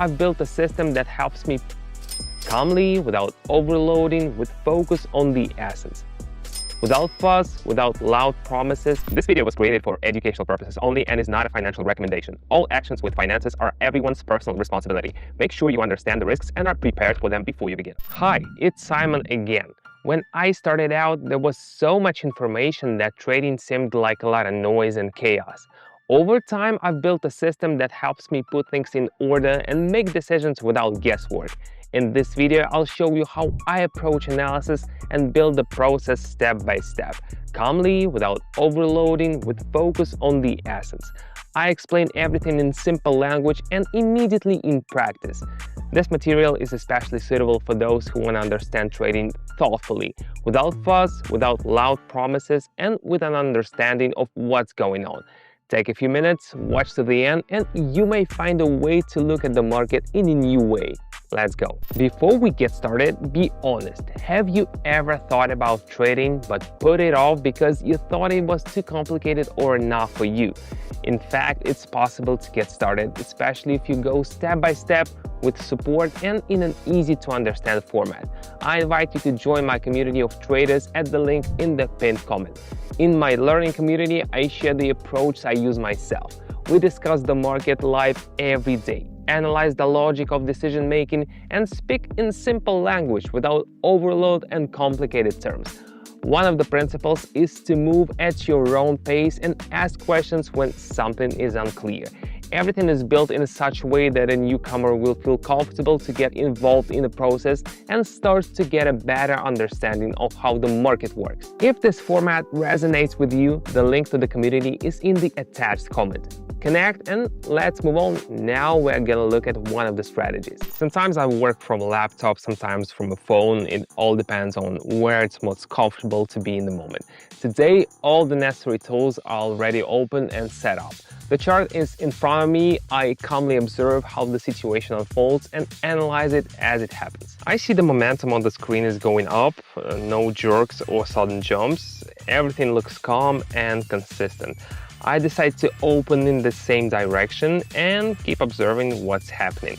I've built a system that helps me calmly, without overloading, with focus on the essence. Without fuss, without loud promises. This video was created for educational purposes only and is not a financial recommendation. All actions with finances are everyone's personal responsibility. Make sure you understand the risks and are prepared for them before you begin. Hi, it's Simon again. When I started out, there was so much information that trading seemed like a lot of noise and chaos. Over time, I've built a system that helps me put things in order and make decisions without guesswork. In this video, I'll show you how I approach analysis and build the process step by step, calmly, without overloading, with focus on the essence. I explain everything in simple language and immediately in practice. This material is especially suitable for those who want to understand trading thoughtfully, without fuss, without loud promises, and with an understanding of what's going on. Take a few minutes, watch to the end, and you may find a way to look at the market in a new way. Let's go. Before we get started, be honest. Have you ever thought about trading but put it off because you thought it was too complicated or not for you? In fact, it's possible to get started, especially if you go step by step with support and in an easy to understand format. I invite you to join my community of traders at the link in the pinned comment. In my learning community, I share the approach I use myself. We discuss the market live every day, analyze the logic of decision making, and speak in simple language without overload and complicated terms. One of the principles is to move at your own pace and ask questions when something is unclear. Everything is built in such a way that a newcomer will feel comfortable to get involved in the process and start to get a better understanding of how the market works. If this format resonates with you, the link to the community is in the attached comment. Connect and let's move on. Now we're gonna look at one of the strategies. Sometimes I work from a laptop, sometimes from a phone. It all depends on where it's most comfortable to be in the moment. Today, all the necessary tools are already open and set up. The chart is in front of me. I calmly observe how the situation unfolds and analyze it as it happens. I see the momentum on the screen is going up, no jerks or sudden jumps. Everything looks calm and consistent. I decide to open in the same direction and keep observing what's happening.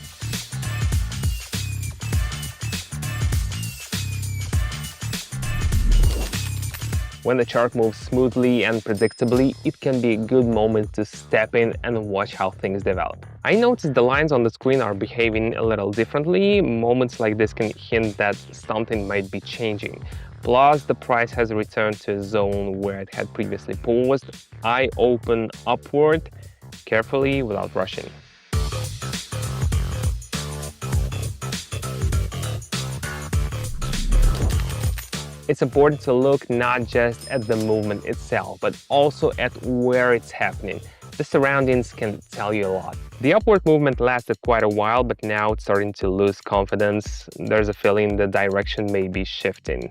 When the chart moves smoothly and predictably, it can be a good moment to step in and watch how things develop. I notice the lines on the screen are behaving a little differently. Moments like this can hint that something might be changing. Plus, the price has returned to a zone where it had previously paused. I open upward, carefully, without rushing. It's important to look not just at the movement itself, but also at where it's happening. The surroundings can tell you a lot. The upward movement lasted quite a while, but now it's starting to lose confidence. There's a feeling the direction may be shifting.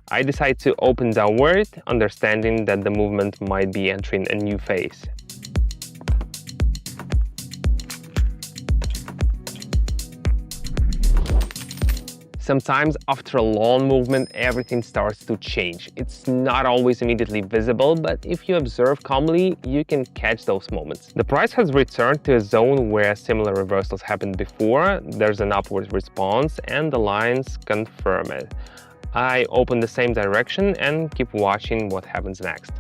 I decide to open downward, understanding that the movement might be entering a new phase. Sometimes after a long movement, everything starts to change. It's not always immediately visible, but if you observe calmly, you can catch those moments. The price has returned to a zone where similar reversals happened before. There's an upward response and the lines confirm it. I open the same direction and keep watching what happens next.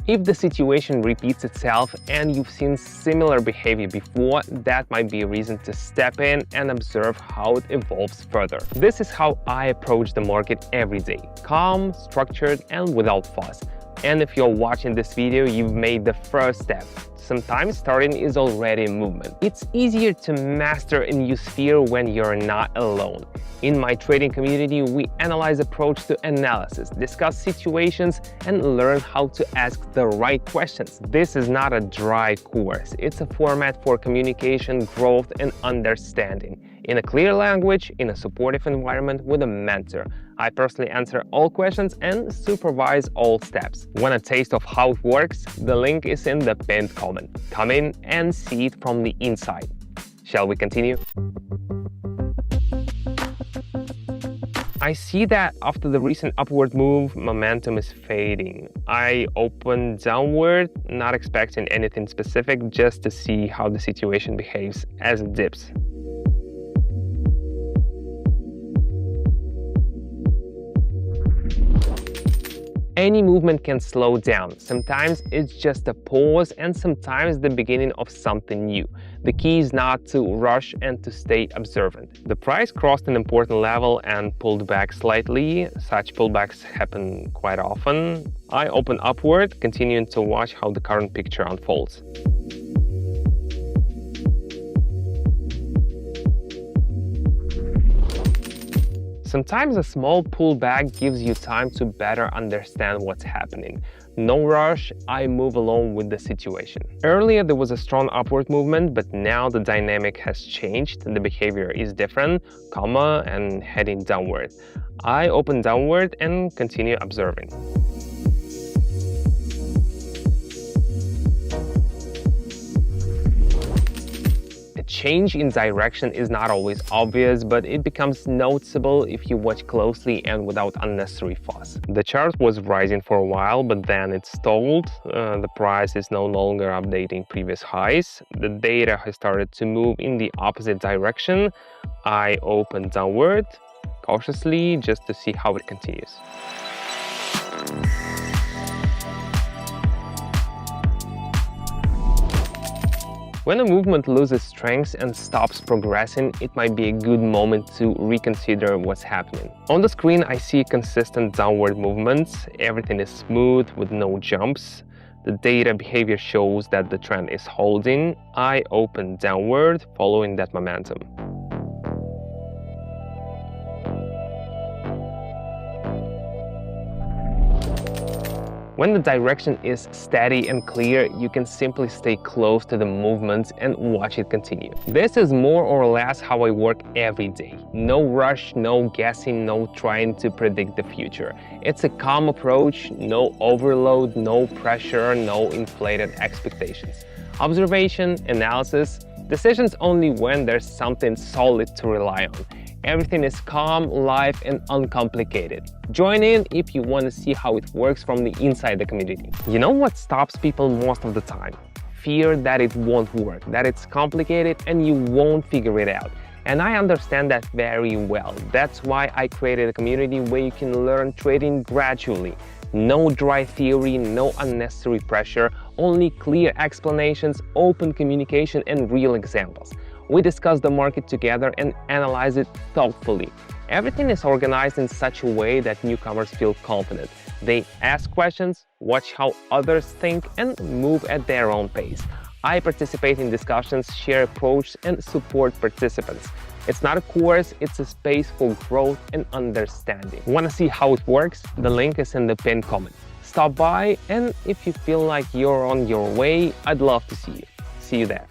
If the situation repeats itself and you've seen similar behavior before, that might be a reason to step in and observe how it evolves further. This is how I approach the market every day: calm, structured, and without fuss. And if you're watching this video, you've made the first step. Sometimes starting is already a movement. It's easier to master a new sphere when you're not alone. In my trading community, we analyze approach to analysis, discuss situations, and learn how to ask the right questions. This is not a dry course. It's a format for communication, growth, and understanding. In a clear language, in a supportive environment with a mentor. I personally answer all questions and supervise all steps. Want a taste of how it works? The link is in the pinned comment. Come in and see it from the inside. Shall we continue? I see that after the recent upward move, momentum is fading. I open downward, not expecting anything specific, just to see how the situation behaves as it dips. Any movement can slow down. Sometimes it's just a pause and sometimes the beginning of something new. The key is not to rush and to stay observant. The price crossed an important level and pulled back slightly. Such pullbacks happen quite often. I open upward, continuing to watch how the current picture unfolds. Sometimes a small pullback gives you time to better understand what's happening. No rush, I move along with the situation. Earlier there was a strong upward movement, but now the dynamic has changed. The behavior is different, calmer and heading downward. I open downward and continue observing. Change in direction is not always obvious, but it becomes noticeable if you watch closely and without unnecessary fuss. The chart was rising for a while, but then it stalled. The price is no longer updating previous highs. The data has started to move in the opposite direction. I open downward cautiously just to see how it continues. When a movement loses strength and stops progressing, it might be a good moment to reconsider what's happening. On the screen, I see consistent downward movements. Everything is smooth with no jumps. The data behavior shows that the trend is holding. I open downward, following that momentum. When the direction is steady and clear, you can simply stay close to the movements and watch it continue. This is more or less how I work every day. No rush, no guessing, no trying to predict the future. It's a calm approach, no overload, no pressure, no inflated expectations. Observation, analysis, decisions only when there's something solid to rely on. Everything is calm, live, and uncomplicated. Join in if you want to see how it works from the inside the community. You know what stops people most of the time? Fear that it won't work, that it's complicated and you won't figure it out. And I understand that very well. That's why I created a community where you can learn trading gradually. No dry theory, no unnecessary pressure, only clear explanations, open communication, and real examples. We discuss the market together and analyze it thoughtfully. Everything is organized in such a way that newcomers feel confident. They ask questions, watch how others think, and move at their own pace. I participate in discussions, share approaches, and support participants. It's not a course, it's a space for growth and understanding. Want to see how it works? The link is in the pinned comment. Stop by, and if you feel like you're on your way, I'd love to see you. See you there.